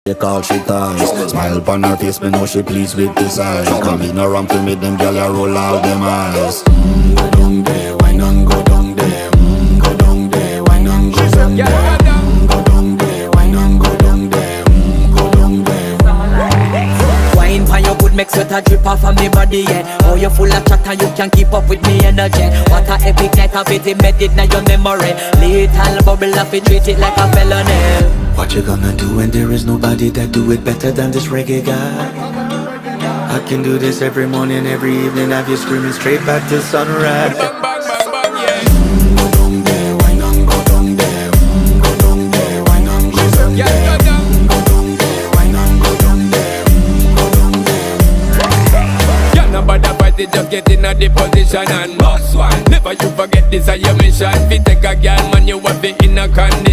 They call she ties. Smile upon her face, me know she pleased with this eyes. Come in around to me, them gyal a roll out them eyes. Go down there, why not go down there? Go down there, why not go down there? Go down there, why not go down there? Go down there. Wine pan your good, make sweat a drip off of me body, yeah. Oh, you full of chatter, you can keep up with me energy. What a epic night of it, embedded in your memory. Little bubble of it, treat it like a felony. What you gonna do when there is nobody that do it better than this reggae guy? I can do this every morning, every evening, have you screaming straight back to sunrise. Bang, bang, bang, bang, yeah. Go down there, why not go down there? Go down there, why not go down there? Yeah, go down. Go down there, why not go down there? Go down there. Yeah, nobody fight it, just get in a the position and boss one. Never you forget this is your mission. If you take a girl, man, you have it in a condition.